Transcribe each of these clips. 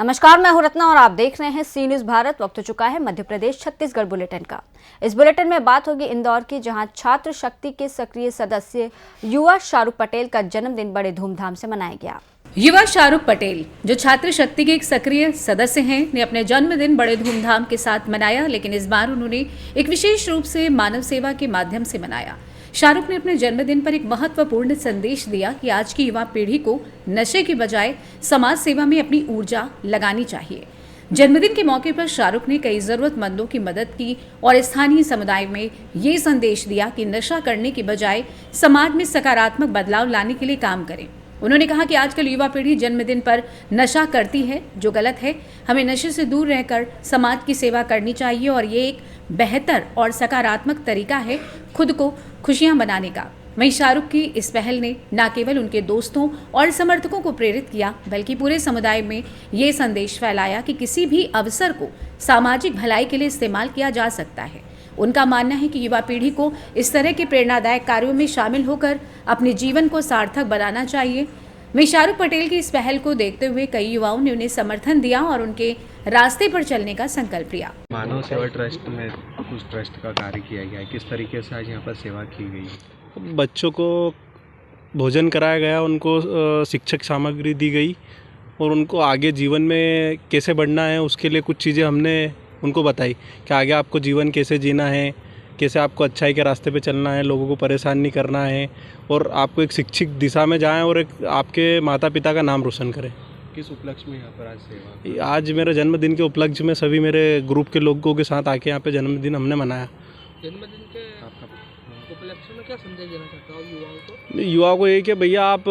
नमस्कार, मैं हूं रत्ना और आप देख रहे हैं सी न्यूज भारत। वक्त हो चुका है मध्य प्रदेश छत्तीसगढ़ बुलेटिन का। इस बुलेटिन में बात होगी इंदौर की, जहां छात्र शक्ति के सक्रिय सदस्य युवा शाहरुख पटेल का जन्मदिन बड़े धूमधाम से मनाया गया। युवा शाहरुख पटेल, जो छात्र शक्ति के एक सक्रिय सदस्य हैं, ने अपने जन्मदिन बड़े धूमधाम के साथ मनाया, लेकिन इस बार उन्होंने एक विशेष रूप से मानव सेवा के माध्यम से मनाया। शाहरुख ने अपने जन्मदिन पर एक महत्वपूर्ण संदेश दिया कि आज की युवा पीढ़ी को नशे की बजाय समाज सेवा में अपनी ऊर्जा लगानी चाहिए। जन्मदिन के मौके पर शाहरुख ने कई जरूरतमंदों की मदद की और स्थानीय समुदाय में ये संदेश दिया कि नशा करने की बजाय समाज में सकारात्मक बदलाव लाने के लिए काम करें। उन्होंने कहा कि आजकल युवा पीढ़ी जन्मदिन पर नशा करती है, जो गलत है। हमें नशे से दूर रहकर समाज की सेवा करनी चाहिए और ये एक बेहतर और सकारात्मक तरीका है खुद को खुशियां बनाने का। वहीं शाहरुख की इस पहल ने न केवल उनके दोस्तों और समर्थकों को प्रेरित किया, बल्कि पूरे समुदाय में ये संदेश फैलाया कि किसी भी अवसर को सामाजिक भलाई के लिए इस्तेमाल किया जा सकता है। उनका मानना है कि युवा पीढ़ी को इस तरह के प्रेरणादायक कार्यों में शामिल होकर अपने जीवन को सार्थक बनाना चाहिए। वहीं शाहरुख पटेल की इस पहल को देखते हुए कई युवाओं ने उन्हें समर्थन दिया और उनके रास्ते पर चलने का संकल्प लिया। मानव सेवा ट्रस्ट में कुछ ट्रस्ट का कार्य किया गया है, किस तरीके से आज यहाँ पर सेवा की गई? बच्चों को भोजन कराया गया, उनको शिक्षक सामग्री दी गई और उनको आगे जीवन में कैसे बढ़ना है उसके लिए कुछ चीज़ें हमने उनको बताई कि आगे आपको जीवन कैसे जीना है, कैसे आपको अच्छाई के रास्ते पे चलना है, लोगों को परेशान नहीं करना है और आपको एक शिक्षित दिशा में जाएं और एक आपके माता पिता का नाम रोशन करें। किस उपलक्ष्य में यहाँ पर आज सेवा? आज मेरे जन्मदिन के उपलक्ष्य में सभी मेरे ग्रुप के लोगों के साथ आके यहाँ पे जन्मदिन हमने मनाया। जन्मदिन के उपलक्ष्य में क्या संदेश देना चाहता हूँ युवाओं को? युवाओं को ये कि भैया आप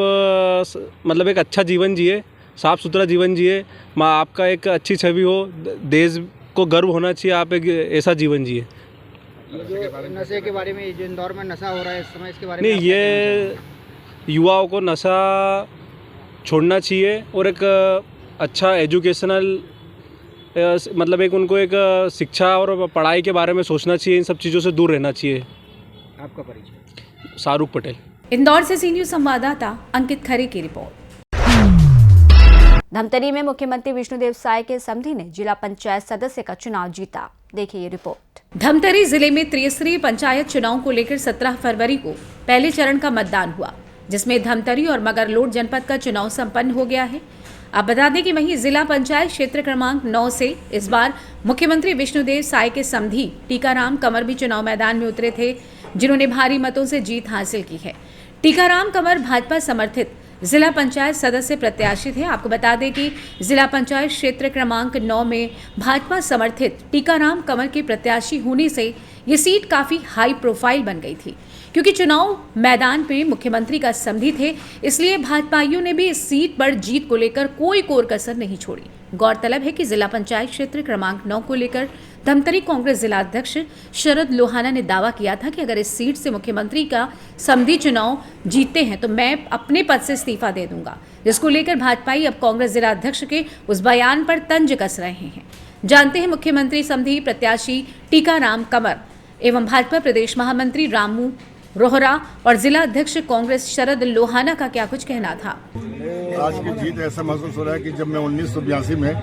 मतलब एक अच्छा जीवन जिए, साफ़ सुथरा जीवन जिए, माँ आपका एक अच्छी छवि हो, देश को गर्व होना चाहिए, आप एक ऐसा जीवन जिए। नशे के बारे में, जो इंदौर में नशा हो रहा है इस समय, इसके बारे में नहीं, ये युवाओं को नशा छोड़ना चाहिए और एक अच्छा एजुकेशनल मतलब एक उनको एक शिक्षा और पढ़ाई के बारे में सोचना चाहिए, इन सब चीज़ों से दूर रहना चाहिए। आपका परिचय? शाहरुख पटेल। इंदौर से सी न्यूज संवाददाता अंकित खरे की रिपोर्ट। धमतरी में मुख्यमंत्री विष्णुदेव साय के समधी ने जिला पंचायत सदस्य का चुनाव जीता। देखिए ये रिपोर्ट। धमतरी जिले में त्रिस्तरीय पंचायत चुनाव को लेकर 17 फरवरी को पहले चरण का मतदान हुआ, जिसमें धमतरी और मगरलोड जनपद का चुनाव संपन्न हो गया है। आप बता दें कि वहीं जिला पंचायत क्षेत्र क्रमांक 9 से इस बार मुख्यमंत्री विष्णुदेव साय के समधी टीकाराम कंवर भी चुनाव मैदान में उतरे थे, जिन्होंने भारी मतों से जीत हासिल की है। टीकाराम कंवर भाजपा समर्थित जिला पंचायत सदस्य प्रत्याशी थे। आपको बता दें कि जिला पंचायत क्षेत्र क्रमांक 9 में भाजपा समर्थित टीकाराम कंवर के प्रत्याशी होने से ये सीट काफी हाई प्रोफाइल बन गई थी, क्योंकि चुनाव मैदान पे मुख्यमंत्री का समधी थे, इसलिए भाजपाइयों ने भी इस सीट पर जीत को लेकर कोई कोर कसर नहीं छोड़ी। गौरतलब है कि जिला पंचायत क्षेत्र क्रमांक 9 को लेकर धमतरी कांग्रेस जिला अध्यक्ष शरद लोहाना ने दावा किया था कि अगर इस सीट से मुख्यमंत्री का समधी चुनाव जीतते हैं तो मैं अपने पद से इस्तीफा दे दूंगा, जिसको लेकर भाजपाई अब कांग्रेस जिला अध्यक्ष के उस बयान पर तंज कस रहे हैं। जानते हैं मुख्यमंत्री समधी प्रत्याशी टीकाराम कंवर एवं भाजपा प्रदेश महामंत्री रामू रोहरा और जिला अध्यक्ष कांग्रेस शरद लोहाना का क्या कुछ कहना था। आज की जीत ऐसा महसूस हो रहा है कि जब मैं 1982 में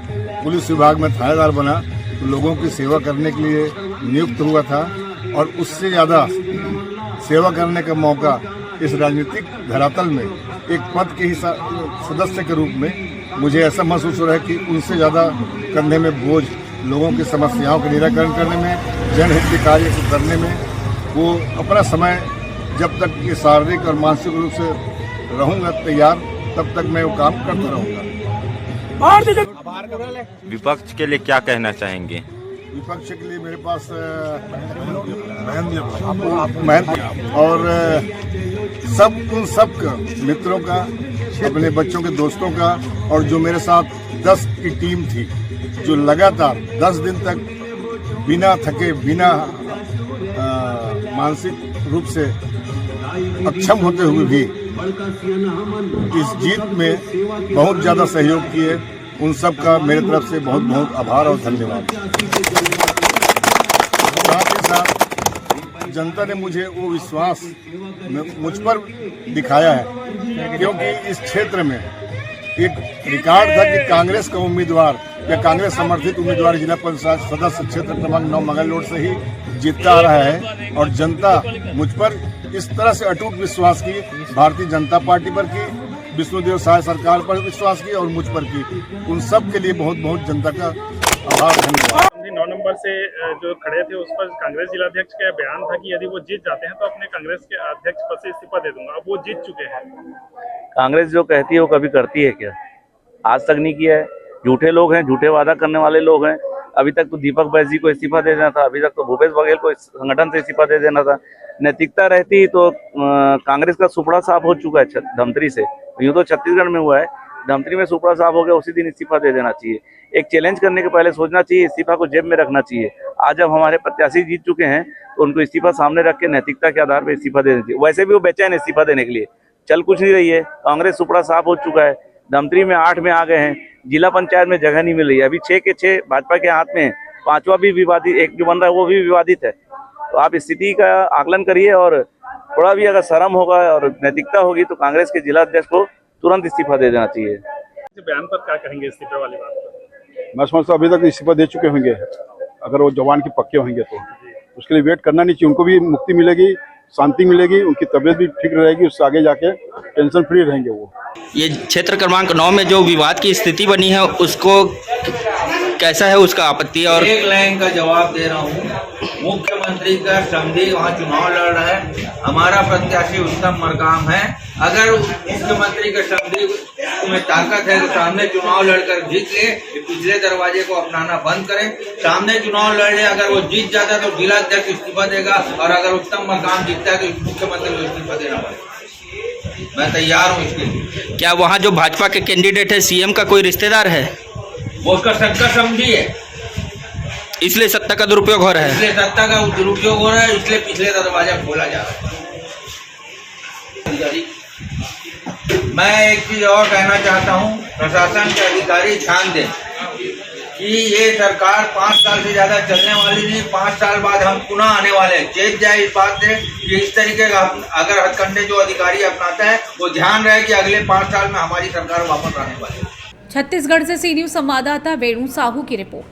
पुलिस विभाग में थानेदार बना तो लोगों की सेवा करने के लिए नियुक्त हुआ था और उससे ज़्यादा सेवा करने का मौका इस राजनीतिक धरातल में एक पद के ही सदस्य के रूप में मुझे ऐसा महसूस हो रहा है कि उनसे ज़्यादा कंधे में बोझ, लोगों की समस्याओं का निराकरण करने में, जनहित के कार्य को करने में, वो अपना समय जब तक ये शारीरिक और मानसिक रूप से रहूँगा तैयार, तब तक मैं वो काम करता रहूँगा। विपक्ष के लिए क्या कहना चाहेंगे? विपक्ष के लिए मेरे पास मेहनत और उन सब का, मित्रों का, अपने बच्चों के दोस्तों का, और जो मेरे साथ 10 की टीम थी, जो लगातार 10 दिन तक बिना थके, बिना मानसिक रूप से अक्षम होते हुए भी इस जीत में बहुत ज़्यादा सहयोग किए, उन सब का मेरे तरफ से बहुत बहुत आभार और धन्यवाद। साथ ही साथ जनता ने मुझे वो विश्वास मुझ पर दिखाया है, क्योंकि इस क्षेत्र में एक रिकॉर्ड था कि कांग्रेस का उम्मीदवार या कांग्रेस समर्थित उम्मीदवार जिला पंचायत सदस्य क्षेत्र क्रमांक 9 मंगललोड से ही जीतता आ रहा है और जनता मुझ पर इस तरह से अटूट विश्वास की, भारतीय जनता पार्टी पर की, विष्णुदेव साय सरकार पर विश्वास की और मुझ पर की। उन सब के लिए बहुत बहुत जनता का आभार, धन्यवाद। 9 नंबर से जो खड़े थे उस पर कांग्रेस जिलाध्यक्ष का बयान था कि यदि वो जीत जाते हैं तो अपने कांग्रेस के अध्यक्ष पद से इस्तीफा दे दूंगा। अब वो जीत चुके हैं। कांग्रेस जो कहती है वो कभी करती है क्या? आज तक नहीं किया है। झूठे लोग हैं, झूठे वादा करने वाले लोग हैं। अभी तक तो दीपक बैस जी को इस्तीफा दे देना था, अभी तक तो भूपेश बघेल को संगठन से इस्तीफा दे देना था। नैतिकता रहती तो कांग्रेस का सुपड़ा साफ हो चुका है धमतरी से। यूँ तो छत्तीसगढ़ में हुआ है, धमतरी में सुपड़ा साफ हो गया, उसी दिन इस्तीफा दे देना चाहिए। एक चैलेंज करने के पहले सोचना चाहिए, इस्तीफा को जेब में रखना चाहिए। आज जब हमारे प्रत्याशी जीत चुके हैं तो उनको इस्तीफा सामने रख के नैतिकता के आधार पर इस्तीफा दे देना चाहिए। वैसे भी वो बेचैन इस्तीफा देने के लिए, चल कुछ नहीं रही है। कांग्रेस सुपड़ा साफ हो चुका है, धमतरी में 8 में आ गए हैं, जिला पंचायत में जगह नहीं मिल रही है। अभी 6 के 6 भाजपा के हाथ में है, 5वां भी विवादित, एक जो बन रहा है वो भी विवादित है। तो आप स्थिति का आकलन करिए और थोड़ा भी अगर शर्म होगा और नैतिकता होगी तो कांग्रेस के जिला अध्यक्ष को तुरंत इस्तीफा दे देना चाहिए। बयान पर क्या कहेंगे इस्तीफे वाली बात पर? मैं समझता अभी तक इस्तीफा दे चुके होंगे, अगर वो जवान के पक्के होंगे तो उसके लिए वेट करना नहीं चाहिए। उनको भी मुक्ति मिलेगी, शांति मिलेगी, उनकी तबीयत भी ठीक रहेगी, उससे आगे जाके टेंशन फ्री रहेंगे वो। ये क्षेत्र क्रमांक 9 में जो विवाद की स्थिति बनी है उसको कैसा है उसका आपत्ति? और एक लाइन का जवाब दे रहा हूँ। मुख्यमंत्री का समधी वहाँ चुनाव लड़ रहा है, हमारा प्रत्याशी उत्तम मरकाम है। अगर मुख्यमंत्री का समधी में ताकत है तो सामने चुनाव लड़कर जीत ले, पिछले दरवाजे को अपनाना बंद करें, सामने चुनाव लड़ ले। अगर वो जीत जाता है तो जिला अध्यक्ष इस्तीफा देगा और अगर उत्तम मरकाम जीतता है तो मुख्यमंत्री को इस्तीफा देना पड़ेगा। मैं तैयार हूँ इसके लिए। क्या वहाँ जो भाजपा के कैंडिडेट है सीएम का कोई रिश्तेदार है? वो उसका सबका समझी है, इसलिए सत्ता का दुरुपयोग हो रहा है। इसलिए सत्ता का दुरुपयोग हो रहा है, इसलिए पिछले दरवाजा खोला जा रहा है। मैं एक चीज और कहना चाहता हूँ, प्रशासन के अधिकारी ध्यान दें कि ये सरकार 5 साल से ज्यादा चलने वाली नहीं। 5 साल बाद हम पुनः आने वाले हैं। चेत जाए इस बात से कि इस तरीके का अगर हथकंडे जो अधिकारी अपनाता है वो ध्यान रहे कि अगले 5 साल में हमारी सरकार वापस आने वाली है। छत्तीसगढ़ से सी न्यूज संवाददाता वेणु साहू की रिपोर्ट।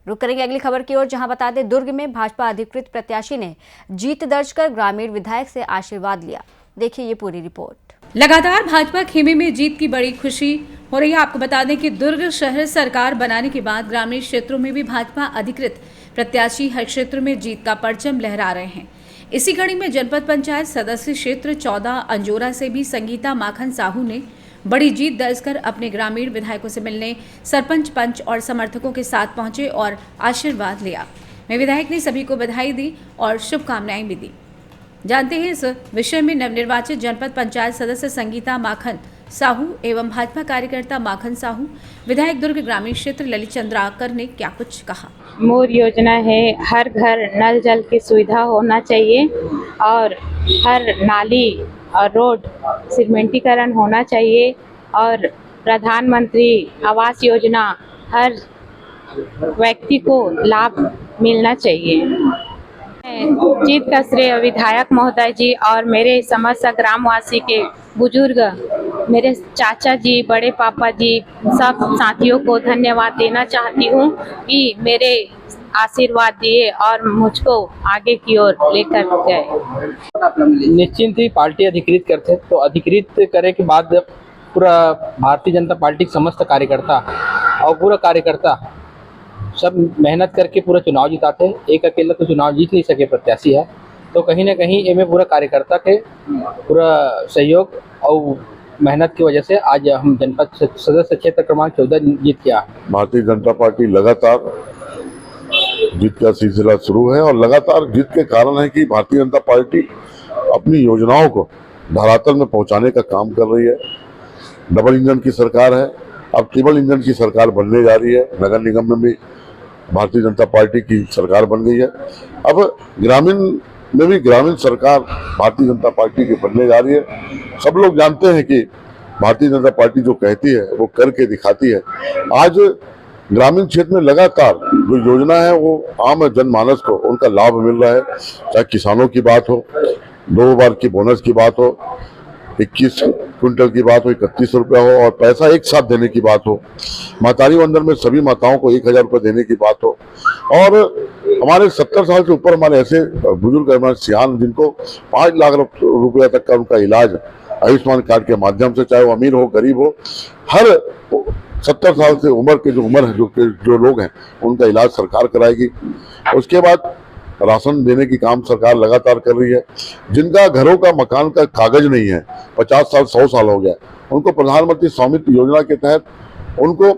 रुक करेंगे अगली खबर की ओर, जहां बता दें दुर्ग में भाजपा अधिकृत प्रत्याशी ने जीत दर्ज कर ग्रामीण विधायक से आशीर्वाद लिया। देखिए ये पूरी रिपोर्ट। लगातार भाजपा खेमे में जीत की बड़ी खुशी हो रही है। आपको बता दें कि दुर्ग शहर सरकार बनाने के बाद ग्रामीण क्षेत्रों में भी भाजपा अधिकृत प्रत्याशी हर क्षेत्र में जीत का परचम लहरा रहे हैं। इसी कड़ी में जनपद पंचायत सदस्य क्षेत्र 14 अंजोरा से भी संगीता माखन साहू ने बड़ी जीत दर्ज कर अपने ग्रामीण विधायकों से मिलने सरपंच, पंच और समर्थकों के साथ पहुंचे और आशीर्वाद लिया। में विधायक ने सभी को बधाई दी और शुभकामनाएं भी दी। जानते हैं इस विषय में नवनिर्वाचित जनपद पंचायत सदस्य संगीता माखन साहू एवं भाजपा कार्यकर्ता माखन साहू विधायक दुर्ग ग्रामीण क्षेत्र ललित चंद्राकर ने क्या कुछ कहा। मोर योजना है, हर घर नल जल की सुविधा होना चाहिए और हर नाली और रोड सीमेंटीकरण होना चाहिए और प्रधानमंत्री आवास योजना हर व्यक्ति को लाभ मिलना चाहिए। जीत का श्रेय विधायक महोदय जी और मेरे समस्त ग्रामवासी के बुजुर्ग, मेरे चाचा जी, बड़े पापा जी, सब साथियों को धन्यवाद देना चाहती हूँ कि मेरे आशीर्वाद दिए और मुझको आगे की ओर लेकर गए। निश्चिंत ही पार्टी अधिकृत करते, तो अधिकृत करे के बाद पूरा भारतीय जनता पार्टी के समस्त कार्यकर्ता और पूरा कार्यकर्ता सब मेहनत करके पूरा चुनाव जिताते। एक अकेला तो चुनाव जीत नहीं सके प्रत्याशी है, तो कहीं ना कहीं इनमें पूरा कार्यकर्ता के पूरा सहयोग और मेहनत की वजह से आज हम जनपद सदस्य क्षेत्र क्रमांक 14 जीत किया। भारतीय जनता पार्टी लगातार जीत का सिलसिला शुरू है और लगातार जीत के कारण है कि भारतीय जनता पार्टी अपनी योजनाओं को धरातल में पहुंचाने का काम कर रही है। डबल इंजन की सरकार है, अब ट्रिपल इंजन की सरकार बनने जा रही है। नगर निगम में भी भारतीय जनता पार्टी की सरकार बन गई है। अब ग्रामीण में भी ग्रामीण सरकार भारतीय जनता पार्टी की बनने जा रही है। सब लोग जानते हैं कि भारतीय जनता पार्टी जो कहती है वो करके दिखाती है। आज ग्रामीण क्षेत्र में लगातार जो योजना है वो आम जनमानस को उनका लाभ मिल रहा है। चाहे किसानों की बात हो, 2 बार की बोनस की बात हो, 21 क्विंटल की बात हो, 31 रुपया हो, और पैसा एक साथ देने की बात हो, मातारी वंदन में सभी माताओं को 1000 रुपये देने की बात हो, और हमारे 70 साल से ऊपर हमारे ऐसे बुजुर्ग हमारे सियान जिनको 5 लाख रुपया तक का उनका इलाज आयुष्मान कार्ड के माध्यम से, चाहे वो अमीर हो गरीब हो, हर 70 साल से उम्र के जो उम्र है जो लोग हैं उनका इलाज सरकार कराएगी। उसके बाद राशन देने की काम सरकार लगातार कर रही है। जिनका घरों का मकान का कागज नहीं है, 50 साल 100 साल हो गया, उनको प्रधानमंत्री स्वामित्व योजना के तहत उनको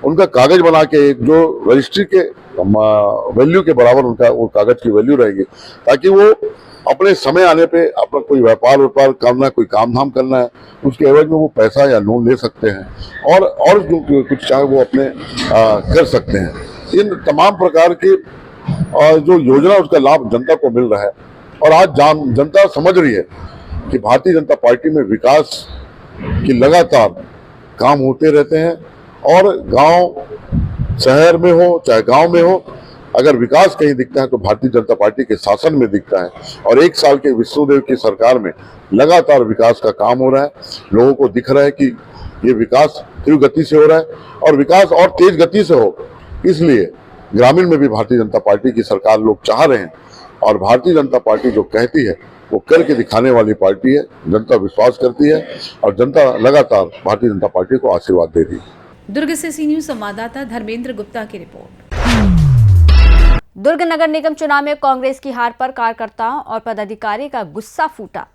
उनका कागज बना के जो रजिस्ट्री के वैल्यू के बराबर उनका वो कागज की वैल्यू रहेगी, ताकि वो अपने समय आने पे अपना कोई व्यापार करना है, कोई काम धाम करना है, उसके एवज में वो पैसा या लोन ले सकते हैं और जो कुछ चाहे वो अपने कर सकते हैं। इन तमाम प्रकार की जो योजना उसका लाभ जनता को मिल रहा है, और आज जनता समझ रही है कि भारतीय जनता पार्टी में विकास की लगातार काम होते रहते हैं, और गांव शहर में हो चाहे गांव में हो, अगर विकास कहीं दिखता है तो भारतीय जनता पार्टी के शासन में दिखता है। और 1 साल के विष्णुदेव की सरकार में लगातार विकास का काम हो रहा है। लोगों को दिख रहा है कि ये विकास तीव्र गति से हो रहा है, और विकास और तेज गति से हो, इसलिए ग्रामीण में भी भारतीय जनता पार्टी की सरकार लोग चाह रहे हैं। और भारतीय जनता पार्टी जो कहती है वो करके दिखाने वाली पार्टी है। जनता विश्वास करती है और जनता लगातार भारतीय जनता पार्टी को आशीर्वाद दे रही है। दुर्ग से सी न्यूज संवाददाता धर्मेंद्र गुप्ता की रिपोर्ट। दुर्ग नगर निगम चुनाव में कांग्रेस की हार पर कार्यकर्ताओं और पदाधिकारी का गुस्सा फूटा।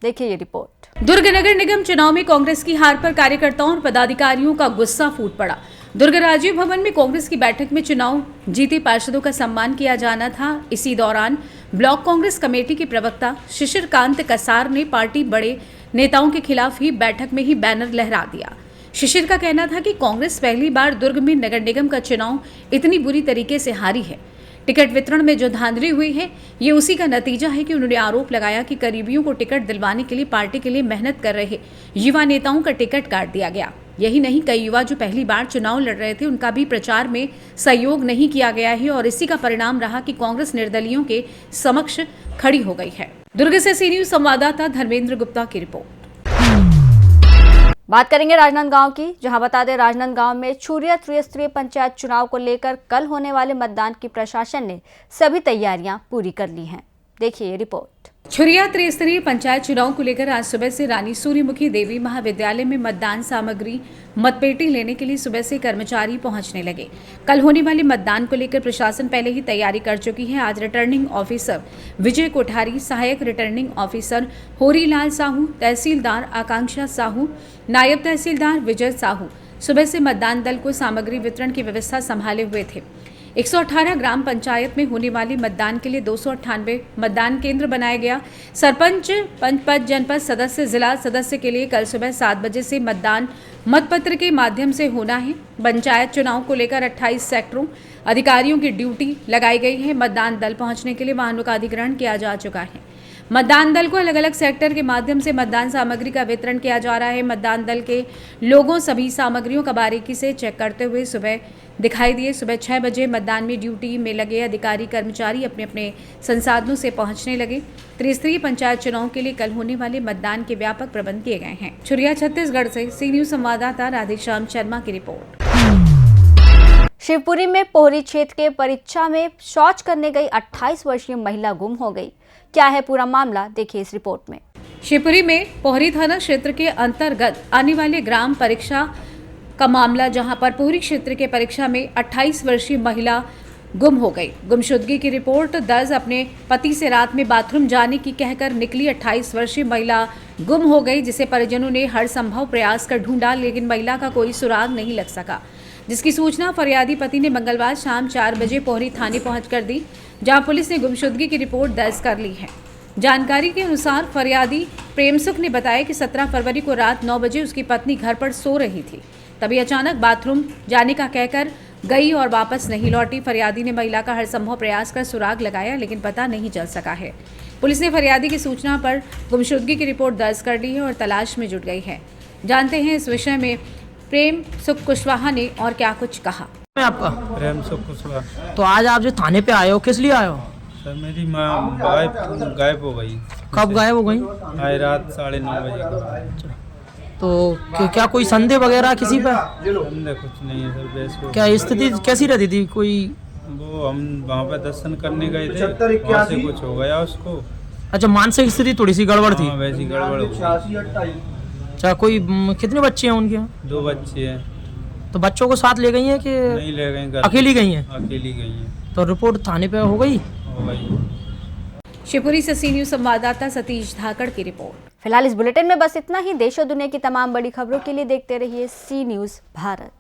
देखिए ये रिपोर्ट। दुर्ग नगर निगम चुनाव में कांग्रेस की हार पर कार्यकर्ताओं और पदाधिकारियों का गुस्सा फूट पड़ा। दुर्ग राजीव भवन में कांग्रेस की बैठक में चुनाव जीते पार्षदों का सम्मान किया जाना था। इसी दौरान ब्लॉक कांग्रेस कमेटी के प्रवक्ता शिशिर कांत कसार ने पार्टी बड़े नेताओं के खिलाफ ही बैठक में ही बैनर लहरा दिया। शिशिर का कहना था कि कांग्रेस पहली बार दुर्ग में नगर निगम का चुनाव इतनी बुरी तरीके से हारी है। टिकट वितरण में जो धांधली हुई है ये उसी का नतीजा है कि उन्होंने आरोप लगाया कि करीबियों को टिकट दिलवाने के लिए पार्टी के लिए मेहनत कर रहे युवा नेताओं का टिकट काट दिया गया। यही नहीं, कई युवा जो पहली बार चुनाव लड़ रहे थे उनका भी प्रचार में सहयोग नहीं किया गया है, और इसी का परिणाम रहा कि कांग्रेस निर्दलियों के समक्ष खड़ी हो गई है। दुर्ग से सी न्यूज संवाददाता धर्मेंद्र गुप्ता की रिपोर्ट। बात करेंगे राजनांदगांव की, जहां बता दें राजनांदगांव में छुरिया त्रिस्तरीय पंचायत चुनाव को लेकर कल होने वाले मतदान की प्रशासन ने सभी तैयारियां पूरी कर ली हैं। देखिए ये रिपोर्ट। छुरिया त्रिस्तरीय पंचायत चुनाव को लेकर आज सुबह से रानी सूर्यमुखी देवी महाविद्यालय में मतदान सामग्री मतपेटी लेने के लिए सुबह से कर्मचारी पहुंचने लगे। कल होने वाले मतदान को लेकर प्रशासन पहले ही तैयारी कर चुकी है। आज रिटर्निंग ऑफिसर विजय कोठारी, सहायक रिटर्निंग ऑफिसर होरीलाल साहू, तहसीलदार आकांक्षा साहू, नायब तहसीलदार विजय साहू सुबह से मतदान दल को सामग्री वितरण की व्यवस्था संभाले हुए थे। 118 ग्राम पंचायत में होने वाले मतदान के लिए 298 मतदान केंद्र बनाया गया। सरपंच, पंच, जनपद सदस्य, जिला सदस्य के लिए कल सुबह 7 बजे से मतदान मतपत्र के माध्यम से होना है। पंचायत चुनाव को लेकर 28 सेक्टरों अधिकारियों की ड्यूटी लगाई गई है। मतदान दल पहुंचने के लिए वाहनों का अधिग्रहण किया जा चुका है। मतदान दल को अलग अलग सेक्टर के माध्यम से मतदान सामग्री का वितरण किया जा रहा है। मतदान दल के लोगों सभी सामग्रियों का बारीकी से चेक करते हुए सुबह दिखाई दिए। सुबह 6 बजे मतदान में ड्यूटी में लगे अधिकारी कर्मचारी अपने अपने संसाधनों से पहुंचने लगे। त्रिस्तरीय पंचायत चुनाव के लिए कल होने वाले मतदान के व्यापक प्रबंध किए गए हैं। छुरिया छत्तीसगढ़ से सी न्यूज संवाददाता राधेश्याम शर्मा की रिपोर्ट। शिवपुरी में पोहरी क्षेत्र के परीक्षा में शौच करने गई 28 वर्षीय महिला गुम हो गई। क्या है पूरा मामला, देखिए इस रिपोर्ट में। शिवपुरी में पोहरी थाना क्षेत्र के अंतर्गत आने वाले ग्राम परीक्षा का मामला, जहां पर पोहरी क्षेत्र के परीक्षा में 28 वर्षीय महिला गुम हो गई। गुमशुदगी की रिपोर्ट दर्ज। अपने पति से रात में बाथरूम जाने की कहकर निकली 28 वर्षीय महिला गुम हो गई, जिसे परिजनों ने हर संभव प्रयास कर ढूंढा, लेकिन महिला का कोई सुराग नहीं लग सका। जिसकी सूचना फरियादी पति ने मंगलवार शाम 4 बजे पोहरी थाने पहुंचकर दी, जहां पुलिस ने गुमशुदगी की रिपोर्ट दर्ज कर ली है। जानकारी के अनुसार फरियादी प्रेमसुख ने बताया कि 17 फरवरी को रात 9 बजे उसकी पत्नी घर पर सो रही थी, तभी अचानक बाथरूम जाने का कहकर गई और वापस नहीं लौटी। फरियादी ने महिला का हर संभव प्रयास कर सुराग लगाया, लेकिन पता नहीं चल सका है। पुलिस ने फरियादी की सूचना पर गुमशुदगी की रिपोर्ट दर्ज कर ली है और तलाश में जुट गई है। जानते हैं इस विषय में प्रेम सुख कुशवाहा ने और क्या कुछ कहा। आपका प्रेम सुख कुशवाहा। तो आज आप जो थाने पे आए हो, किस लिए आए हो? सर मेरी माँ गायब हो गई। कब गायब हो गई? आज रात 9:30 बजे के बाद। तो क्या कोई संदेह वगैरह किसी पर? संदेह कुछ नहीं है सर, बेस को। क्या स्थिति कैसी रहती थी? कोई वो हम वहाँ पे दर्शन करने गए थे, वहाँ से कुछ हो गया उसको। अच्छा, मानसिक स्थिति थोड़ी सी गड़बड़ थी। हाँ, वैसी गड़बड़ हो गई। अच्छा, कोई कितने बच्चे हैं उनके यहाँ? 2 बच्चे हैं। तो बच्चों को साथ ले गई हैं कि नहीं ले गए, घर अकेली गई हैं? अकेली गई हैं। तो रिपोर्ट थाने पे हो गई? हो गई। शिवपुरी से सी न्यूज़ संवाददाता सतीश धाकड़ की रिपोर्ट। फिलहाल इस बुलेटिन में बस इतना ही। देश और दुनिया की तमाम बड़ी खबरों के लिए देखते रहिए सी न्यूज़ भारत।